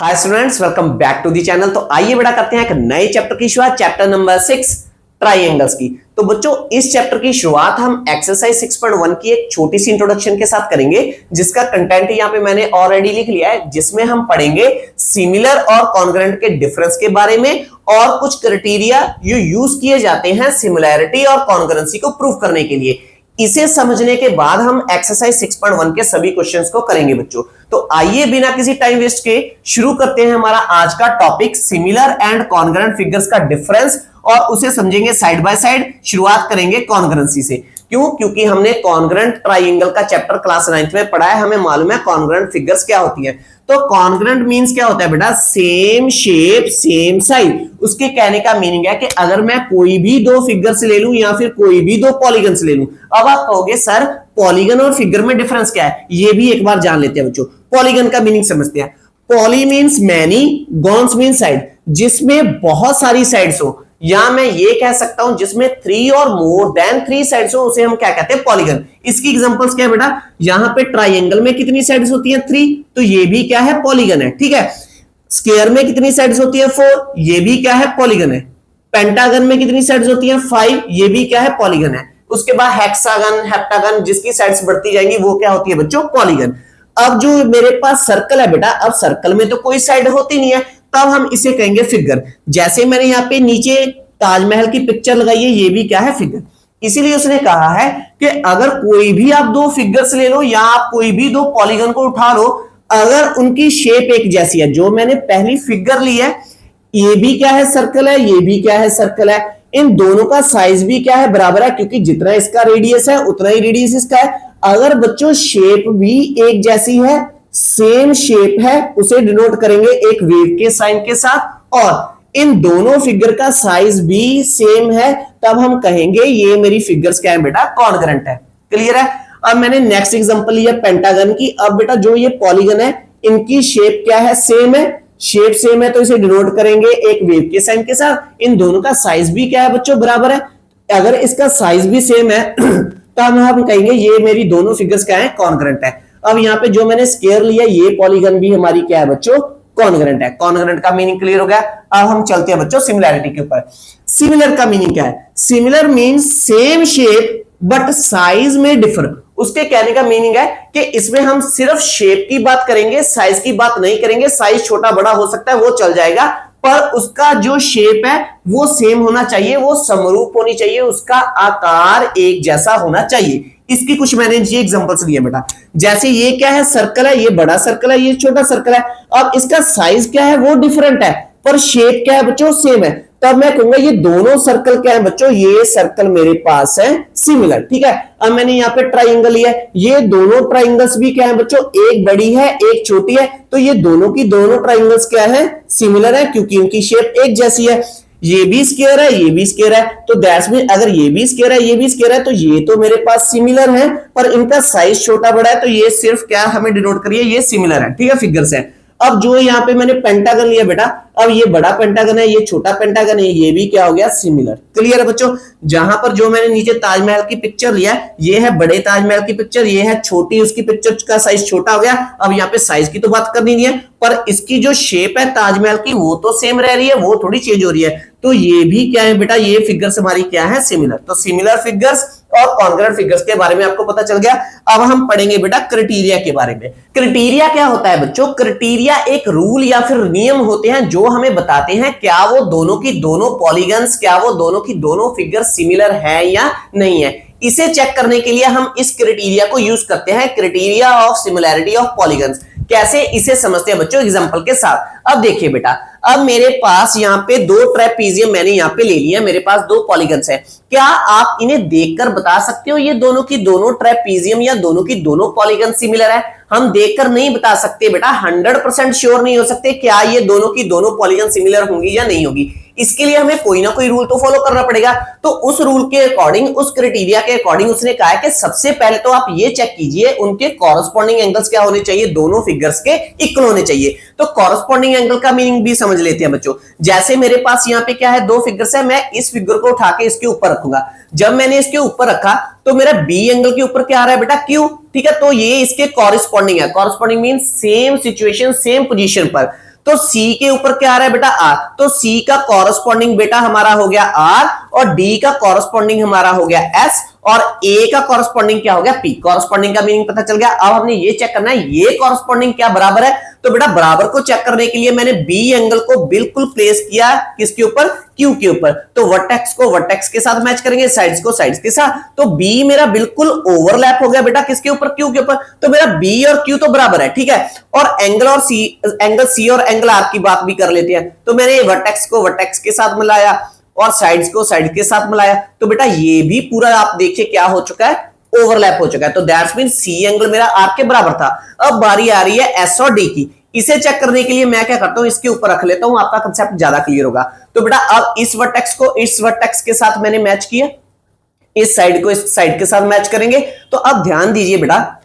Hi students, welcome back to the channel. तो आइए बेटा करते हैं एक नए चैप्टर की शुरुआत, चैप्टर नंबर 6 ट्राइंगल्स की। तो बच्चों इस चैप्टर की शुरुआत हम एक्सरसाइज 6.1 की एक छोटी सी इंट्रोडक्शन के साथ करेंगे, जिसका कंटेंट यहाँ पे मैंने ऑलरेडी लिख लिया है, जिसमें हम पढ़ेंगे सिमिलर और कॉन्ग्रुएंट के डिफरेंस के बारे में और कुछ क्राइटेरिया जो यूज किए जाते हैं सिमिलैरिटी और कॉन्ग्रुएंसी को प्रूव करने के लिए। इसे समझने के बाद हम एक्सरसाइज 6.1 के सभी क्वेश्चंस को करेंगे बच्चों। तो आइए बिना किसी टाइम वेस्ट के शुरू करते हैं हमारा आज का topic similar and congruent figures का डिफरेंस, और उसे समझेंगे साइड बाय साइड। शुरुआत करेंगे कॉन्ग्रुएंसी से। क्यों? क्योंकि हमने कॉन्ग्रुएंट ट्राइंगल का चैप्टर क्लास 9th में पढ़ा है, हमें मालूम है कॉन्ग्रुएंट फिगर्स क्या होती है। तो कॉन्ग्रुएंट मींस क्या होता है बेटा? Same shape same size. उसके कहने का मीनिंग है कि अगर मैं कोई भी दो फिगर्स ले लूं या फिर कोई भी दो पॉलीगन्स ले लूं, अब आप कहोगे सर पॉलीगन और फिगर में डिफरेंस क्या है? ये भी एक बार जान लेते हैं बच्चों। पॉलीगन का मीनिंग समझते हैं। Poly means many, gones means side, जिसमें बहुत सारी साइड्स हो, या मैं ये कह सकता हूं जिसमें 3 और मोर देन 3 साइड्स हो, उसे हम क्या कहते हैं? पॉलीगन। इसकी एग्जांपल्स क्या है बेटा? यहां पे ट्राइंगल में कितनी साइड्स होती हैं? 3, तो ये भी क्या है? पॉलीगन है। ठीक है। स्क्वायर में कितनी साइड्स होती है? 4, ये भी क्या है? पॉलीगन है। पेंटागन में कितनी साइड्स होती हैं? 5, ये भी क्या है? पॉलीगन है। उसके बाद हेक्सागन, हेप्टागन, जिसकी साइड्स बढ़ती जाएंगी वो क्या होती है बच्चों? पॉलीगन। अब जो मेरे पास सर्कल है बेटा, अब सर्कल में तो कोई साइड होती नहीं है, तब हम इसे कहेंगे फिगर। जैसे मैंने यहाँ पे नीचे ताजमहल की पिक्चर लगाई है, ये भी क्या है? फिगर। इसीलिए उसने कहा है कि अगर कोई भी आप दो फिगर्स ले लो या आप कोई भी दो पॉलीगन को उठा लो, अगर उनकी शेप एक जैसी है, जो मैंने पहली फिगर ली है, ये भी क्या है? सर्कल है, ये भी क्या है? सर्कल है। इन दोनों का साइज भी क्या है? बराबर है, क्योंकि जितना इसका रेडियस है उतना ही रेडियस इसका है। अगर बच्चों शेप भी एक जैसी है, सेम शेप है, उसे डिनोट करेंगे एक वेव के साइन के साथ, और इन दोनों फिगर का साइज भी सेम है, तब हम कहेंगे ये मेरी फिगर्स क्या है बेटा? कॉन्ग्रुएंट है। क्लियर है? अब मैंने नेक्स्ट एग्जांपल लिया पेंटागन की। अब बेटा जो ये पॉलीगन है, इनकी शेप क्या है? सेम है। शेप सेम है तो इसे डिनोट करेंगे एक वेव के साइन के साथ। इन दोनों का साइज भी क्या है बच्चों? बराबर है। अगर इसका साइज भी सेम है तो हम कहेंगे ये मेरी दोनों फिगर्स क्या है? कॉन्ग्रुएंट है। अब यहाँ पे जो मैंने स्क्वायर लिया, ये पॉलीगन भी हमारी क्या है बच्चों? कॉन्ग्रुएंट है। कॉन्ग्रुएंट का मीनिंग क्लियर हो गया। अब हम चलते हैं बच्चों सिमिलैरिटी के ऊपर। सिमिलर का मीनिंग क्या है? Similar means same shape but size में डिफर। उसके कहने का मीनिंग है कि इसमें हम सिर्फ शेप की बात करेंगे, साइज की बात नहीं करेंगे। साइज छोटा बड़ा हो सकता है, वो चल जाएगा, पर उसका जो शेप है वो सेम होना चाहिए, वो समरूप होनी चाहिए, उसका आकार एक जैसा होना चाहिए। इसकी कुछ मैंने ये एग्जांपल्स लिए बेटा। जैसे ये क्या है? सर्कल है, ये बड़ा सर्कल है, ये छोटा सर्कल है। अब इसका साइज क्या है? वो डिफरेंट है, पर शेप क्या है बच्चों? सेम है। तब मैं कहूंगा ये दोनों सर्कल क्या है बच्चों? ये सर्कल मेरे पास है सिमिलर। ठीक है। अब मैंने यहाँ पे ट्राइंगल लिया है, ये दोनों ट्राइंगल्स भी क्या है बच्चों? एक बड़ी है एक छोटी है, तो ये दोनों की दोनों ट्राइंगल्स क्या है? सिमिलर है, क्योंकि इनकी शेप एक जैसी है। ये भी स्क्वायर है, ये भी स्क्वायर है, तो दैट्स मीन अगर ये भी स्क्वायर है ये भी स्क्वायर है, तो ये तो मेरे पास सिमिलर है, पर इनका साइज छोटा बड़ा है, तो ये सिर्फ क्या हमें डिनोट करिए? ये सिमिलर है। ठीक है, फिगर्स है। अब जो यहाँ पे मैंने पेंटागन लिया बेटा, अब ये बड़ा पेंटागन है, ये छोटा पेंटागन है, ये भी क्या हो गया? सिमिलर। क्लियर है बच्चों? जहां पर जो मैंने नीचे ताजमहल की पिक्चर लिया, ये है बड़े ताजमहल की पिक्चर, ये है छोटी, उसकी पिक्चर का साइज छोटा हो गया। अब यहाँ पे साइज की तो बात करनी नहीं है, पर इसकी जो शेप है ताजमहल की वो तो सेम रह रही है, वो थोड़ी चेंज हो रही है। तो ये भी क्या है बेटा? ये फिगर्स हमारी क्या है? सिमिलर। तो सिमिलर फिगर्स और कॉन्ग्रुएंट फिगर्स के बारे में आपको पता चल गया। अब हम पढ़ेंगे बेटा क्राइटेरिया के बारे में। क्राइटेरिया क्या होता है बच्चों? क्राइटेरिया एक रूल या फिर नियम होते हैं जो हमें बताते हैं क्या वो दोनों की दोनों पॉलीगन्स, क्या वो दोनों की दोनों फिगर सिमिलर है या नहीं है। इसे चेक करने के लिए हम इस क्राइटेरिया को यूज करते हैं, criteria of similarity of polygons. कैसे? इसे समझते हैं बच्चों एग्जांपल के साथ। अब देखिए बेटा, अब मेरे पास यहाँ पे दो ट्रेपीजियम मैंने यहाँ पे ले लिया, मेरे पास दो पॉलीगन्स हैं। क्या आप इन्हें देखकर बता सकते हो ये दोनों की दोनों ट्रेपीजियम या दोनों की दोनों पॉलीगन सिमिलर है? हम देखकर नहीं बता सकते बेटा, 100% श्योर नहीं हो सकते क्या ये दोनों की दोनों पॉलीगन सिमिलर होंगी या नहीं होगी। इसके लिए हमें कोई ना कोई रूल तो फॉलो करना पड़ेगा। तो उस रूल के अकॉर्डिंग, उस क्राइटेरिया के अकॉर्डिंग उसने कहा है कि सबसे पहले तो आप ये चेक कीजिए उनके कॉरेस्पॉन्डिंग एंगल्स क्या होने चाहिए? दोनों फिगर्स के इक्वल होने चाहिए। तो कॉरेस्पॉन्डिंग एंगल का मीनिंग भी समझ लेते हैं बच्चों। जैसे मेरे पास यहाँ पे क्या है? दो फिगर्स है, मैं इस फिगर को उठा के इसके ऊपर रखूंगा। जब मैंने इसके ऊपर रखा तो मेरा बी एंगल के ऊपर क्या आ रहा है बेटा? क्यू। ठीक है, तो ये इसके कॉरेस्पॉन्डिंग है। Corresponding means same situation same position पर। तो सी के ऊपर क्या आ रहा है बेटा आर, तो सी का कॉरस्पॉन्डिंग बेटा हमारा हो गया आर और डी का कॉरस्पॉन्डिंग हमारा हो गया एस और ए का कॉरस्पॉन्डिंग क्या हो गया पी। कॉरस्पॉन्डिंग का मीनिंग पता चल गया। अब हमने ये चेक करना है ये कॉरस्पॉन्डिंग क्या बराबर है, तो बेटा बराबर को चेक करने के लिए मैंने बी एंगल को बिल्कुल प्लेस किया किसके ऊपर, क्यू के ऊपर। तो वर्टेक्स को वर्टेक्स के साथ मैच करेंगे, साइड्स को साइड्स के साथ। तो बी मेरा बिल्कुल ओवरलैप हो गया बेटा किसके ऊपर, क्यू के ऊपर। तो मेरा बी और क्यू तो बराबर है, ठीक है। और एंगल सी और एंगल आर की बात भी कर लेते हैं। तो मैंने वर्टेक्स को वर्टेक्स के साथ मिलाया और साइड्स को साइड के साथ मिलाया, तो बेटा ये भी पूरा आप देखिए क्या हो चुका है, ओवरलैप हो चुका है। तो दैट्स मीन सी एंगल मेरा आर के बराबर था। अब बारी आ रही है एस और डी की। इसे चेक करने के लिए मैं क्या करता हूं, इसके ऊपर रख लेता हूं, आपका कंसेप्ट ज्यादा क्लियर होगा। तो बेटा अब इस वर्टेक्स को इस वर्टेक्स के साथ मैंने मैच किया, इस साइड को इस साइड के साथ मैच करेंगे। तो अब ध्यान दीजिए बेटा,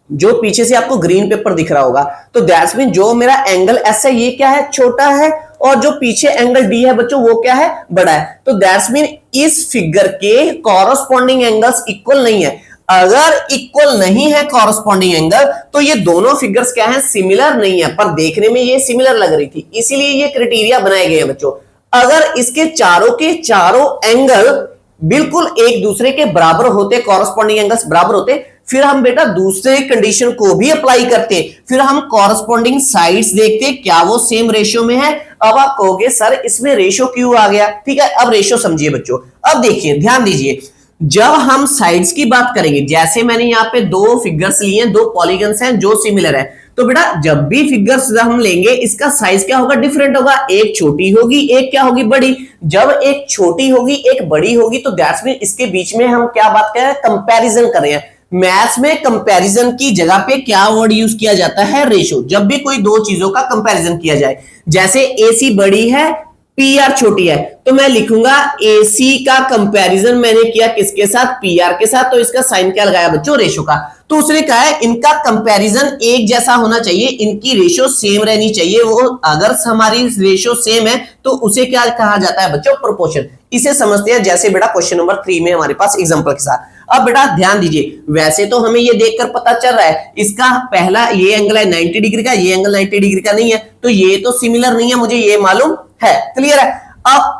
जो पीछे से आपको ग्रीन पेपर दिख रहा होगा, तो दैट्स मीन जो मेरा एंगल एस है ये क्या है, छोटा है, और जो पीछे एंगल डी है बच्चों वो क्या है, बड़ा है। तो दैट्स मीन इस फिगर के कॉरस्पॉन्डिंग एंगल्स इक्वल नहीं है। अगर इक्वल नहीं है कॉरस्पॉन्डिंग एंगल तो ये दोनों फिगर्स क्या है, सिमिलर नहीं है। पर देखने में ये सिमिलर लग रही थी, इसीलिए ये क्राइटेरिया बनाए गए हैं बच्चों। अगर इसके चारों के चारों एंगल बिल्कुल एक दूसरे के बराबर होते, कॉरस्पॉन्डिंग एंगल्स बराबर होते, फिर हम बेटा दूसरे कंडीशन को भी अप्लाई करते, फिर हम कॉरस्पॉन्डिंग साइड्स देखते क्या वो सेम रेशियो में है। अब आप कहोगे सर इसमें रेशियो क्यों आ गया, ठीक है। अब रेशियो समझिए बच्चों। अब देखिए ध्यान दीजिए, जब हम साइड्स की बात करेंगे, जैसे मैंने यहाँ पे दो फिगर्स लिए हैं, दो पॉलीगन्स हैं जो सिमिलर है, तो बेटा जब भी फिगर्स हम लेंगे इसका साइज क्या होगा, डिफरेंट होगा। एक छोटी होगी एक क्या होगी, बड़ी। जब एक छोटी होगी एक बड़ी होगी तो दैट्स मीन इसके बीच में हम क्या बात कर रहे हैं, कंपैरिजन कर रहे हैं। मैथ्स में कंपैरिजन की जगह पे क्या वर्ड यूज किया जाता है, रेशो। जब भी कोई दो चीजों का कंपैरिजन किया जाए, जैसे एसी बड़ी है पी आर छोटी है, तो मैं लिखूंगा एसी का कंपैरिजन मैंने किया किसके साथ, पी आर के साथ। तो इसका साइन क्या लगाया बच्चों, रेशो का। तो उसने कहा है इनका कंपैरिजन एक जैसा होना चाहिए, इनकी रेशो सेम रहनी चाहिए। वो अगर हमारी रेशो सेम है तो उसे क्या कहा जाता है बच्चों, प्रोपोर्शन। इसे समझते हैं जैसे बेटा क्वेश्चन नंबर 3 में हमारे पास एग्जांपल के साथ। अब बेटा ध्यान दीजिए, वैसे तो हमें ये देखकर पता चल रहा है इसका पहला ये एंगल है 90 डिग्री का, ये एंगल 90 डिग्री का नहीं है, तो ये तो सिमिलर नहीं है, मुझे ये मालूम है, क्लियर है। अब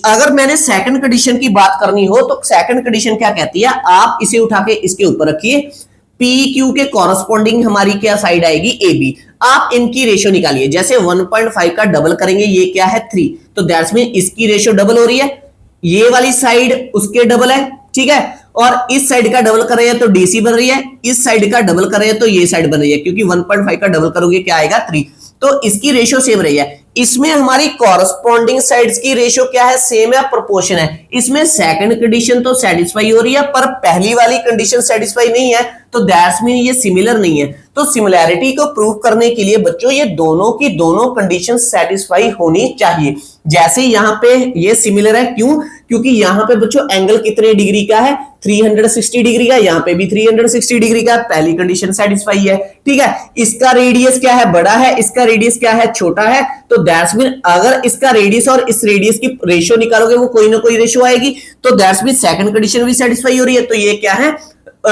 अगर मैंने सेकंड कंडीशन की बात करनी हो तो सेकंड कंडीशन क्या कहती है, आप इसे उठा के इसके ऊपर रखिए, पी क्यू के कॉरस्पॉन्डिंग हमारी क्या साइड आएगी, ए बी। आप इनकी रेशियो निकालिए, जैसे 1.5 का डबल करेंगे, ये क्या है 3, तो दैट्स मीन इसकी रेशियो डबल हो रही है, ये वाली साइड उसके डबल है, ठीक है। और इस साइड का डबल कर रहे हैं तो डीसी बन रही है, इस साइड का डबल कर रहे हैं तो ये साइड बन रही है, क्योंकि 1.5 का डबल करोगे क्या आएगा 3, तो इसकी रेशियो सेम रही है। इसमें हमारी कॉरस्पॉन्डिंग साइड्स की रेशियो क्या है, सेम है, प्रोपोर्शन है। इसमें सेकंड कंडीशन तो सेटिस्फाई हो रही है पर पहली वाली कंडीशन सेटिस्फाई नहीं है, तो दैट्स मीन ये सिमिलर नहीं है। तो सिमिलैरिटी को प्रूव करने के लिए बच्चों ये दोनों की दोनों कंडीशन सेटिस्फाई होनी चाहिए। जैसे यहां पे ये सिमिलर है, क्यों, क्योंकि यहां पे बच्चों एंगल कितने डिग्री का है, 360 डिग्री का, यहां पे भी 360 डिग्री का, पहली कंडीशन सेटिस्फाई है, ठीक है। इसका रेडियस क्या है, बड़ा है, इसका रेडियस क्या है, छोटा है, तो दैट्स मीन अगर इसका रेडियस और इस रेडियस की रेशियो निकालोगे वो कोई ना कोई रेशियो आएगी, तो दैट्स मीन सेकंड कंडीशन भी सेटिस्फाई हो रही है, तो ये क्या है,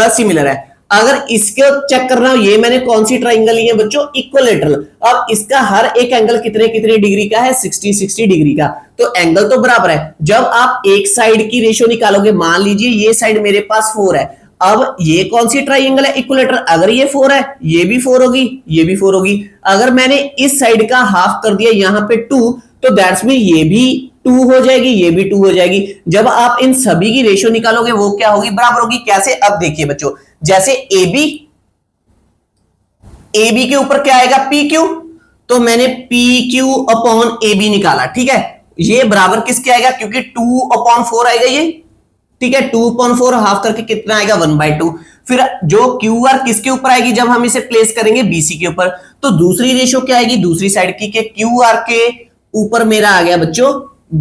सिमिलर है। अगर इसको चेक करना हो, ये मैंने कौन सी ट्राइंगल ली है बच्चों, इक्विलेटरल। अब इसका हर एक एंगल कितने कितने डिग्री का है, 60 डिग्री का, तो एंगल तो बराबर है। जब आप एक साइड की रेशियो निकालोगे, मान लीजिए ये साइड मेरे पास 4 है, अब ये कौन सी ट्राइंगल है, इक्विलेटरल। अगर ये 4 है, ये भी 4 होगी, ये भी 4 होगी। अगर मैंने इस साइड का हाफ कर दिया यहाँ पे 2, तो दैट्स मीन ये भी 2 हो जाएगी, ये भी 2 हो जाएगी। जब आप इन सभी की रेशियो निकालोगे वो क्या होगी, बराबर होगी। कैसे, अब देखिए बच्चों, जैसे AB के ऊपर क्या आएगा, PQ, तो मैंने PQ अपॉन AB निकाला, ठीक है। ये बराबर किसके आएगा, क्योंकि 2/4 आएगा ये, ठीक है। 2/4 हाफ करके कितना आएगा, 1/2। फिर जो QR किसके ऊपर आएगी, जब हम इसे प्लेस करेंगे BC के ऊपर, तो दूसरी रेशियो क्या आएगी दूसरी साइड की, कि QR के ऊपर मेरा आ गया बच्चों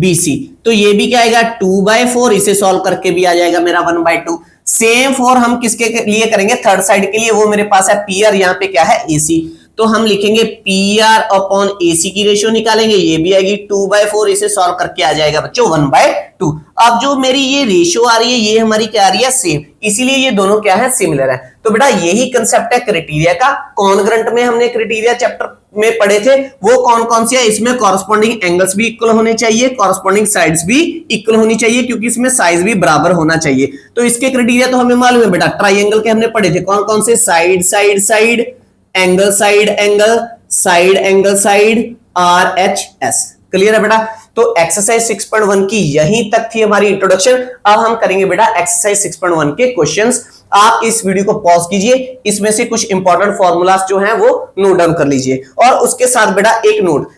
BC, तो ये भी क्या आएगा 2/4, इसे सॉल्व करके भी आ जाएगा मेरा 1/2। सेम फॉर हम किसके लिए करेंगे, थर्ड साइड के लिए, वो मेरे पास है PR, यहाँ पे क्या है AC, तो हम लिखेंगे PR अपॉन AC की रेशियो निकालेंगे, ये भी आएगी 2/4, इसे सॉल्व करके आ जाएगा बच्चों 1/2। अब जो मेरी ये रेशियो आ रही है ये हमारी क्या आ रही है, सेम, इसीलिए ये दोनों क्या है, सिमिलर है। तो बेटा यही कंसेप्ट है क्राइटेरिया का। कॉन्ग्रुएंट में हमने क्राइटेरिया चैप्टर में पढ़े थे, वो कौन कौन से है, इसमें कॉरस्पॉन्डिंग एंगल्स भी इक्वल होने चाहिए, कॉरस्पॉन्डिंग साइड्स भी इक्वल होनी चाहिए, क्योंकि इसमें साइज भी बराबर होना चाहिए। तो इसके क्राइटेरिया तो हमें मालूम है बेटा, ट्राइंगल के हमने पढ़े थे, कौन कौन से, side side side, angle side angle, side angle side, RHS। Clear है बेटा। तो एक्सरसाइज 6.1 की यहीं तक थी हमारी इंट्रोडक्शन। अब हम करेंगे बेटा एक्सरसाइज 6.1 के क्वेश्चंस। आप इस वीडियो को पॉज कीजिए, इसमें से कुछ इंपॉर्टेंट फॉर्मूलाज जो हैं वो नोट डाउन कर लीजिए, और उसके साथ बेटा एक नोट,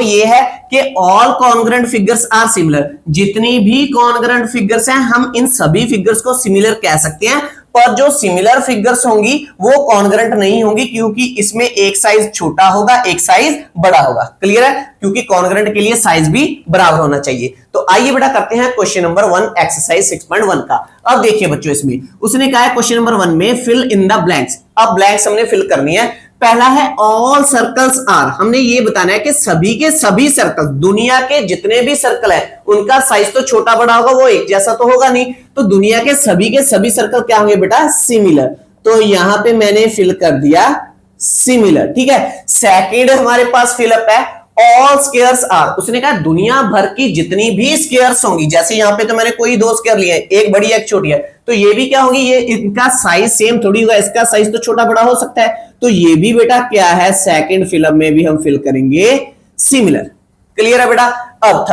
ये है कि all congruent figures are similar. जितनी भी कॉन्ग्रुएंट फिगर्स हैं हम इन सभी फिगर्स को सिमिलर कह सकते हैं, पर जो सिमिलर फिगर्स होंगी वो कॉन्ग्रुएंट नहीं होंगी, क्योंकि इसमें एक साइज छोटा होगा एक साइज बड़ा होगा। क्लियर है, क्योंकि कॉन्ग्रुएंट के लिए साइज भी बराबर होना चाहिए। तो आइए बेटा करते हैं क्वेश्चन नंबर 1 एक्सरसाइज 6.1 का। अब देखिए बच्चों, इसमें उसने कहा है क्वेश्चन नंबर 1 में फिल इन द ब्लैंक्स। अब ब्लैंक्स हमने फिल करनी है। पहला है ऑल सर्कल्स आर, हमने ये बताना है कि सभी के सभी सर्कल, दुनिया के जितने भी सर्कल है उनका साइज तो छोटा बड़ा होगा, वो एक जैसा तो होगा नहीं। तो दुनिया के सभी सर्कल क्या होंगे बेटा, सिमिलर। तो यहां पे मैंने फिल कर दिया सिमिलर। ठीक है, सेकंड हमारे पास फिलअप है ऑल स्क्वायर्स आर। उसने कहा दुनिया भर की जितनी भी स्क्वायर्स होंगी, जैसे यहां पे तो मैंने कोई दो स्क्वायर लिए, एक बड़ी एक छोटी है, तो ये भी क्या होगी, ये इनका साइज सेम थोड़ी होगा, इसका साइज तो छोटा बड़ा हो सकता है। तो ये भी बेटा क्या है, सेकंड फिलअप में भी हम फिल करेंगे सिमिलर। क्लियर है बेटा। अब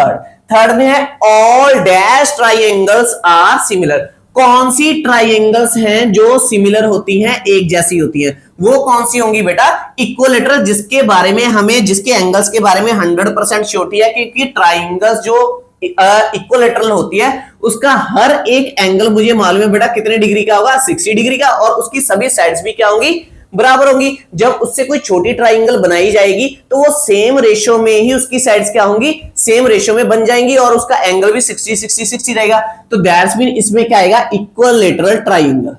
थर्ड में है all dash triangles are similar. कौन सी ट्राइंगल्स हैं जो सिमिलर होती हैं, एक जैसी होती हैं, वो कौन सी होंगी बेटा, इक्विलेटरल, जिसके बारे में हमें, जिसके एंगल्स के बारे में 100% श्योरिटी है, क्योंकि ट्राइंगल्स जो इक्विलेटरल होती है उसका हर एक एंगल मुझे मालूम है बेटा कितने डिग्री का होगा, 60 डिग्री का, और उसकी सभी साइड्स भी क्या होंगी, बराबर होंगी। जब उससे कोई छोटी ट्राइंगल बनाई जाएगी तो वो सेम रेशियो में ही उसकी साइड्स क्या होंगी, सेम रेशियो में बन जाएंगी, और उसका एंगल भी 60 60 60 रहेगा। तो दैट्स मीन इसमें क्या आएगा, इक्विलेटरल ट्राइंगल।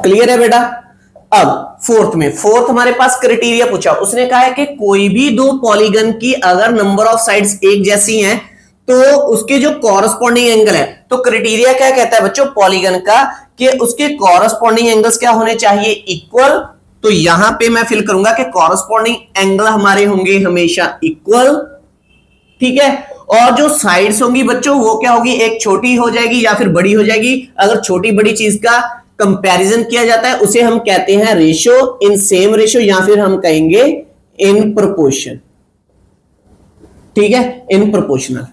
क्लियर है बेटा। अब फोर्थ हमारे पास क्राइटेरिया पूछा। उसने कहा है कि कोई भी दो पॉलीगन की अगर नंबर ऑफ साइड्स एक जैसी हैं तो उसके जो कॉरस्पॉन्डिंग एंगल है, तो क्राइटेरिया क्या कहता है बच्चों पॉलीगन का, कि उसके कॉरस्पॉन्डिंग एंगल्स क्या होने चाहिए, इक्वल। तो यहां पे मैं फिल करूंगा कि कॉरस्पॉन्डिंग एंगल हमारे होंगे हमेशा इक्वल। ठीक है, और जो साइड्स होंगी बच्चों वो क्या होगी, एक छोटी हो जाएगी या फिर बड़ी हो जाएगी। अगर छोटी बड़ी चीज का कंपैरिजन किया जाता है उसे हम कहते हैं रेशियो, इन सेम रेशियो, या फिर हम कहेंगे इन प्रोपोर्शन। ठीक है, इन प्रोपोर्शनल।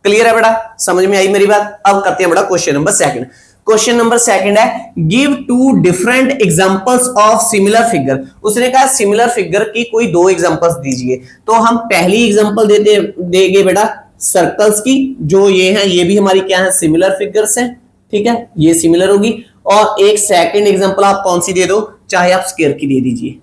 क्लियर है बेटा, समझ में आई मेरी बात। अब करते हैं बेटा question number second. Question number second है give two different examples of similar figure. उसने कहा सिमिलर फिगर की कोई दो एग्जांपल्स दीजिए। तो हम पहली एग्जांपल देंगे बेटा सर्कल्स की, जो ये हैं, ये भी हमारी क्या है, सिमिलर फिगर्स हैं। ठीक है, ये सिमिलर होगी। और एक सेकंड एग्जांपल आप कौन सी दे दो, चाहे आप स्क्वायर की दे दीजिए।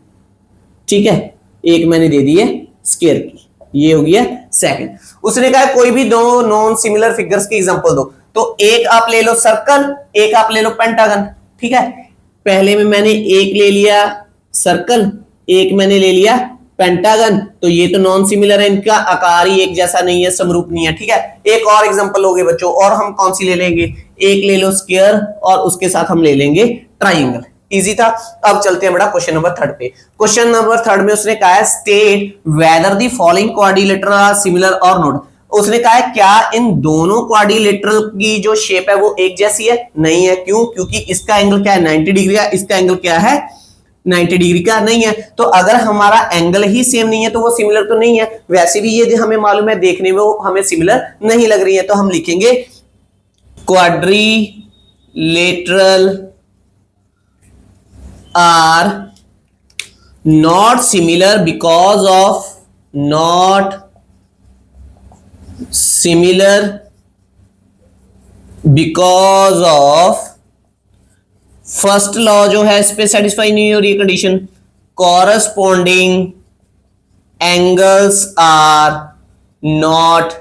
ठीक है, एक मैंने दे दी है स्क्वायर की, ये हो गया सेकंड। उसने कहा कोई भी दो नॉन सिमिलर फिगर्स की एग्जांपल दो। तो एक आप ले लो सर्कल, एक आप ले लो पेंटागन। ठीक है, पहले में मैंने एक ले लिया सर्कल, एक मैंने ले लिया पेंटागन। तो ये तो नॉन सिमिलर है, इनका आकार ही एक जैसा नहीं है, समरूप नहीं है। ठीक है, एक और एग्जांपल हो गए बच्चों, और हम कौन सी ले लेंगे, एक ले लो स्क्वायर और उसके साथ हम ले लेंगे ट्राइंगल। इजी था। अब चलते हैं बेटा क्वेश्चन नंबर थर्ड पे। क्वेश्चन नंबर थर्ड में उसने कहा है state whether the following quadrilateral are similar और नॉट। उसने कहा है क्या इन दोनों क्वाड्रिलेटरल की जो शेप है वो एक जैसी है, नहीं है। क्यों, क्योंकि इसका एंगल क्या है 90 डिग्री का, इसका एंगल क्या है 90 डिग्री का नहीं है। तो अगर हमारा एंगल ही सेम नहीं है तो वो सिमिलर तो नहीं है। वैसे भी ये हमें मालूम है, देखने में वो हमें सिमिलर नहीं लग रही है। तो हम लिखेंगे quadrilateral are not similar because of first law जो है इस पे सेटिस्फाई नहीं हो रही है condition, corresponding angles are not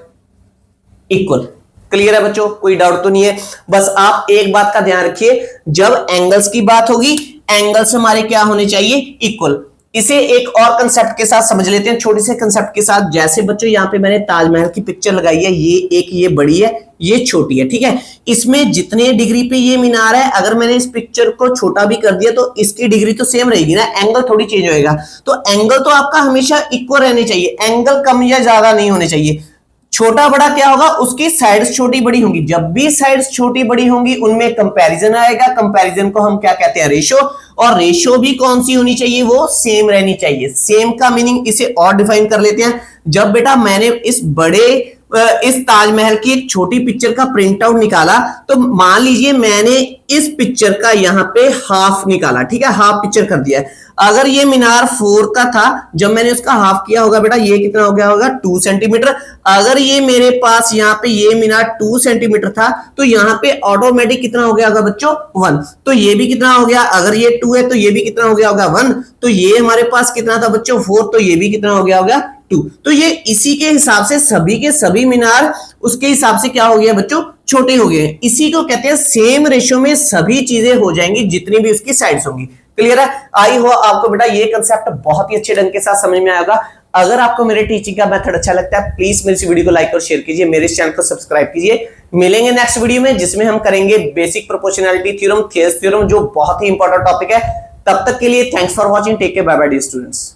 equal. Clear है बच्चों, कोई डाउट तो नहीं है। बस आप एक बात का ध्यान रखिए, जब एंगल्स की बात होगी एंगल्स हमारे क्या होने चाहिए, इक्वल। इसे एक और कंसेप्ट के साथ समझ लेते हैं, छोटे से कंसेप्ट के साथ। जैसे बच्चों यहाँ पे मैंने ताजमहल की पिक्चर लगाई है, ये बड़ी है, ये छोटी है, ठीक है। इसमें जितने डिग्री पे ये मीनार है, अगर मैंने इस पिक्चर को छोटा भी कर दिया तो इसकी डिग्री तो सेम रहेगी ना, एंगल थोड़ी चेंज होएगा। तो एंगल तो आपका हमेशा इक्वल रहने चाहिए, एंगल कम या ज्यादा नहीं होने चाहिए। छोटा बड़ा क्या होगा, उसकी साइड्स छोटी बड़ी होंगी। जब भी साइड्स छोटी बड़ी होंगी उनमें कंपैरिजन आएगा, कंपैरिजन को हम क्या कहते हैं, रेशो। और रेशो भी कौन सी होनी चाहिए, वो सेम रहनी चाहिए। सेम का मीनिंग इसे और डिफाइन कर लेते हैं। जब बेटा मैंने इस ताजमहल की एक छोटी पिक्चर का प्रिंट आउट निकाला, तो मान लीजिए मैंने इस पिक्चर का यहां पे हाफ निकाला, ठीक है, हाफ पिक्चर कर दिया है। अगर ये मीनार 4 का था, जब मैंने उसका हाफ किया होगा बेटा, ये कितना हो गया होगा, 2 सेंटीमीटर। अगर ये मेरे पास यहाँ पे ये मीनार 2 सेंटीमीटर था, तो यहाँ पे ऑटोमेटिक कितना हो गया होगा बच्चों, 1। तो ये भी कितना हो गया, अगर ये 2 है तो ये भी कितना हो गया होगा, 1। तो ये हमारे पास कितना था बच्चों, 4, तो ये भी कितना हो गया होगा, 2। तो ये इसी के हिसाब से सभी के सभी मीनार उसके हिसाब से क्या हो गया बच्चों, छोटे हो गए। इसी को कहते हैं सेम रेशियो में सभी चीजें हो जाएंगी जितनी भी उसकी साइड्स होंगी। क्लियर है? आई हो आपको बेटा ये कंसेप्ट बहुत ही अच्छे ढंग के साथ समझ में आएगा। अगर आपको मेरे टीचिंग का मेथड अच्छा लगता है, प्लीज मेरे इस वीडियो को लाइक और शेयर कीजिए, मेरे इस चैनल को सब्सक्राइब कीजिए। मिलेंगे नेक्स्ट वीडियो में, जिसमें हम करेंगे बेसिक प्रोपोर्शनैलिटी थ्योरम, थियर्स थ्योरम, जो बहुत ही इंपॉर्टेंट टॉपिक है। तब तक के लिए thanks for watching, take care, bye bye dear students.